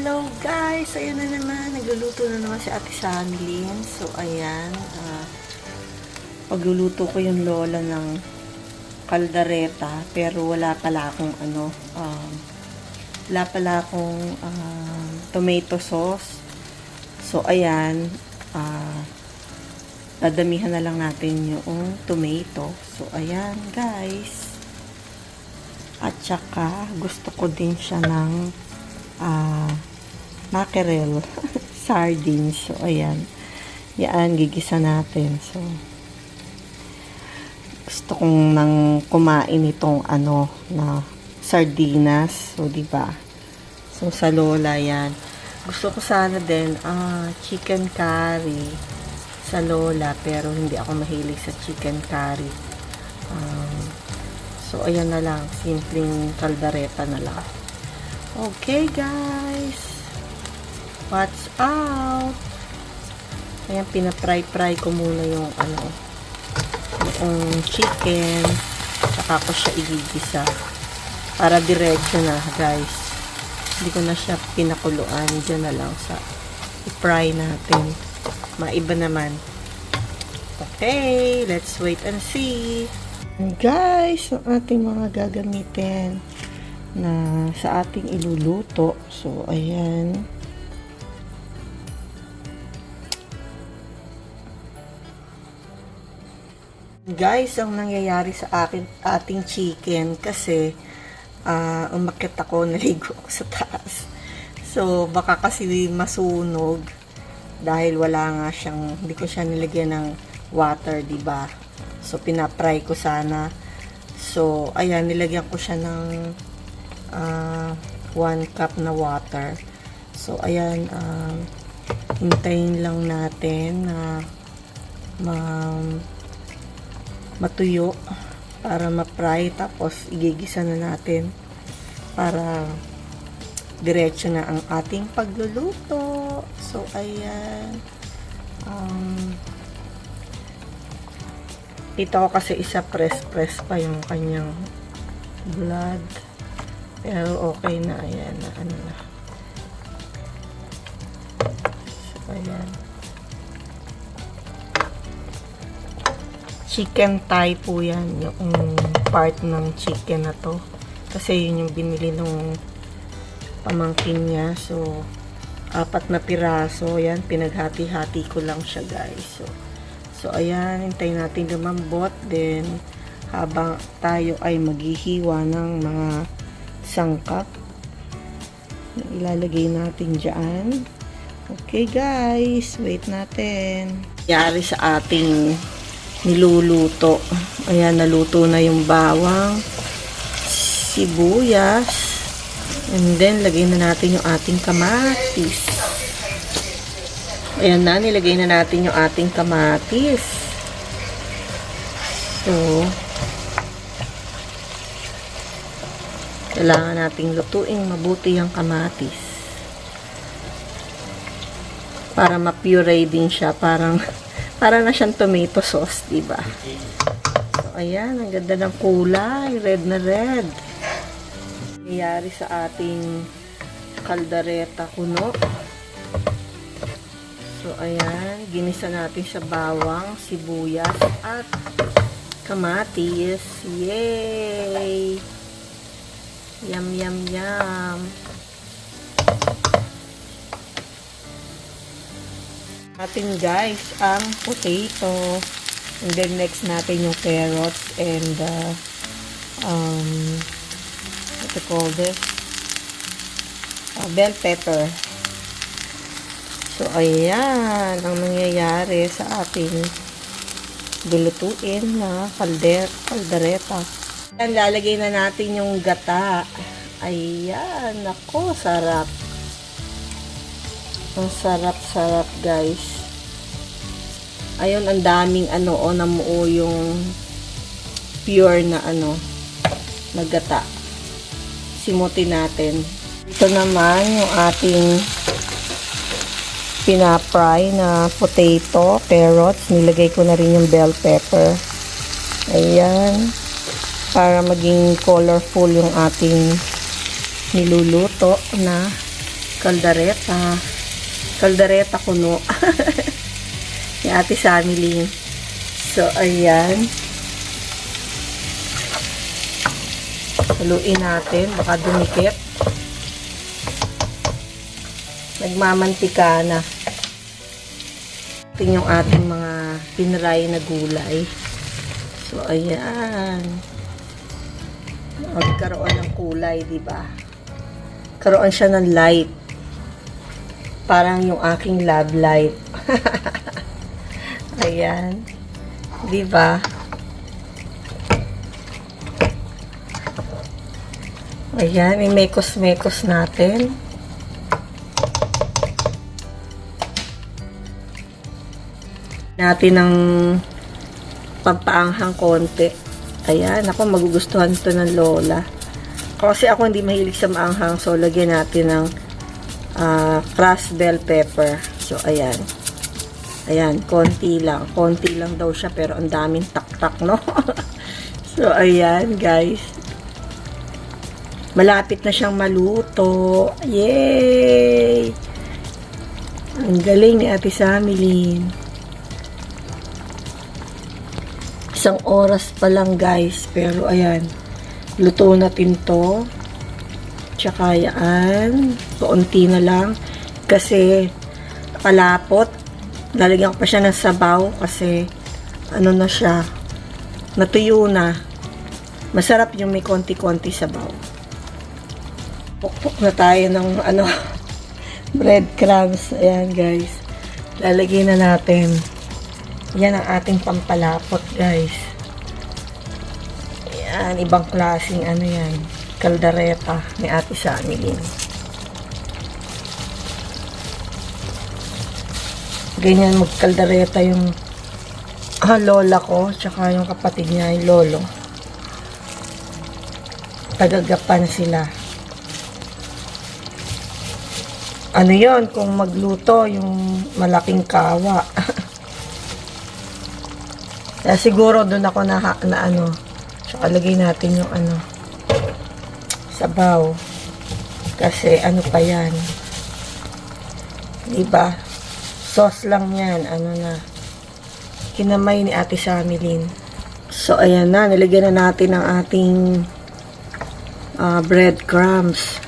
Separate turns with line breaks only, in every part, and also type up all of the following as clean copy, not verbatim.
Hello guys! Ayan na naman. Nagluluto na naman si Ate Shanilyn. So, ayan. Pagluluto ko yung lola ng kaldereta. Pero wala pala akong tomato sauce. So, ayan. Dadamihan na lang natin yung tomato. So, ayan guys. At saka, gusto ko din siya ng mackerel sardines. So, ayan. Yan, gigisa natin. So, gusto kong nang kumain itong na sardinas. So, diba? So, sa lola yan. Gusto ko sana din chicken curry sa lola. Pero, hindi ako mahilig sa chicken curry. So, ayan na lang. Simpleng kaldereta na lang. Okay, guys. Watch out. Ayan, pinapry-fry ko muna yung yung chicken. Saka ko siya igigisa. Para diretso na, guys. Hindi ko na siya pinakuluan. Diyan na lang sa i-fry natin. Maiba naman. Okay, let's wait and see. Guys, ang ating mga gagamitin na sa ating iluluto. So, ayan. Guys, ang nangyayari sa ating chicken kasi umakyat ako, naligo ako sa taas. So, baka kasi masunog dahil wala nga siyang, hindi ko siya nilagyan ng water, diba? So, pinapry ko sana. So, ayan, nilagyan ko siya ng 1 cup na water. So, ayan, hintayin lang natin na matuyo para ma-fry. Tapos, igigisa na natin para diretso na ang ating pagluluto. So, ayan. Ito ko kasi isa press pa yung kanyang blood. Pero okay na. Ayan na. Na. So, ayan. Chicken thigh po yan. Yung part ng chicken na to. Kasi yun yung binili nung pamangkin niya. So, 4 na piraso. Ayan, pinaghati-hati ko lang siya, guys. So, ayan, hintayin natin lumambot. Then, habang tayo ay maghihiwa ng mga sangkap, ilalagay natin dyan. Okay, guys. Wait natin. Yari sa ating niluluto. Ayan, naluto na yung bawang, sibuyas, and then, lagay na natin yung ating kamatis. Ayan na, nilagay na natin yung ating kamatis. So, kailangan nating lutuing mabuti yung kamatis. Para ma-puree din siya. Para na siyang tomato sauce, diba? So, ayan, ang ganda ng kulay. Red na red. Nangyayari sa ating kaldereta kuno. So, ayan, ginisa natin sa bawang, sibuyas, at kamatis. Yay! Yum, yum, yum! Natin, guys, ang potato. And then, next natin yung carrots and what to call this? Bell pepper. So, ayan ang nangyayari sa ating lulutuin na kaldereta. Ayan, lalagay na natin yung gata. Ayan, ako, sarap. Ang sarap-sarap, guys. Ayun, ang daming namuo yung pure na na gata. Simutin natin. Ito naman yung ating pinapry na potato, carrots. Nilagay ko na rin yung bell pepper. Ayan. Para maging colorful yung ating niluluto na kaldereta. Kaldereta kuno. Ni Ate Sammy. So, ayan. Haluin natin. Baka dumikit. Nagmamantika na. Ito yung ating mga pinray na gulay. So, ayan. Magkaroon ng kulay, diba? Karoon siya ng light. Parang yung aking love light. Ayan. Diba? Ayan, imekos-mekos natin. Natin ng pampaanghang konti. Ayan, ako magugustuhan ito ng lola. Kasi ako hindi mahilig sa maanghang, so lagyan natin ng crushed bell pepper. So, ayan. Ayan, konti lang. Konti lang daw siya, pero ang daming tak-tak, no? So, ayan, guys. Malapit na siyang maluto. Yay! Ang galing ni Ate Sammy. Isang oras pa lang, guys. Pero, ayan. Luto natin to. Tsaka yan. Kaunti na lang. Kasi, kalapot. Lalagyan ko pa siya ng sabaw. Kasi, ano na siya. Natuyo na. Masarap yung may konti-konti sabaw. Pukpok na tayo ng, breadcrumbs. Ayan, guys. Lalagyan na natin. Yan ang ating pampalapot, guys. Yan, ibang klaseng yan. Kaldereta ni Ate Sammy. Ganyan magkaldereta yung lola ko, tsaka yung kapatid niya, yung lolo. Tagagapan sila. Ano yon kung magluto, yung malaking kawa. Kaya siguro doon ako tsaka lagay natin yung sabaw. Kasi pa yan. Diba? Sauce lang yan. Kinamay ni Ate Sammy. So, ayan na. Nilagyan na natin ang ating breadcrumbs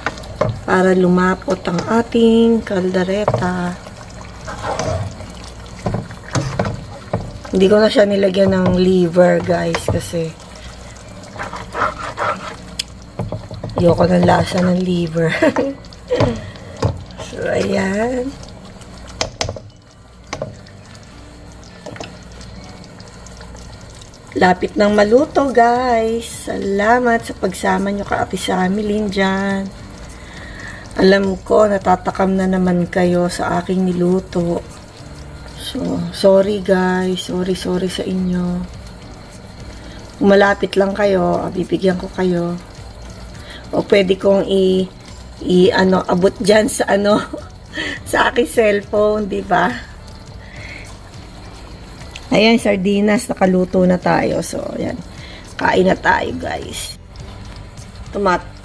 para lumapot ang ating kaldereta. Hindi ko na siya nilagyan ng liver, guys, kasi ayoko ng lasa ng liver. So, ayan. Lapit ng maluto, guys. Salamat sa pagsama nyo ka Ate Sammy dyan. Alam ko, natatakam na naman kayo sa aking niluto. So, sorry guys. Sorry sa inyo. Kung malapit lang kayo, bibigyan ko kayo. O pwede kong abot dyan sa sa aking cellphone, di ba? Ayan, sardinas, nakaluto na tayo. So, ayan. Kain na tayo, guys.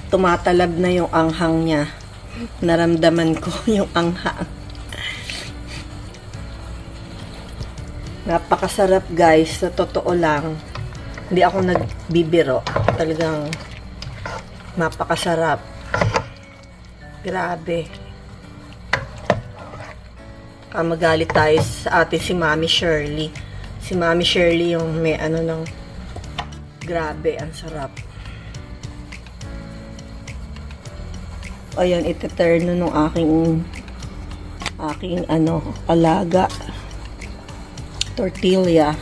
Tumatalab na yung anghang niya. Naramdaman ko yung anghang. Napakasarap, guys. Sa totoo lang. Hindi ako nagbibiro. Talagang napakasarap. Grabe. Magalit tayo sa atin si Mami Shirley. Si Mami Shirley yung may grabe, ang sarap. Ayan, ite-turn na nung aking alaga. Tortilla.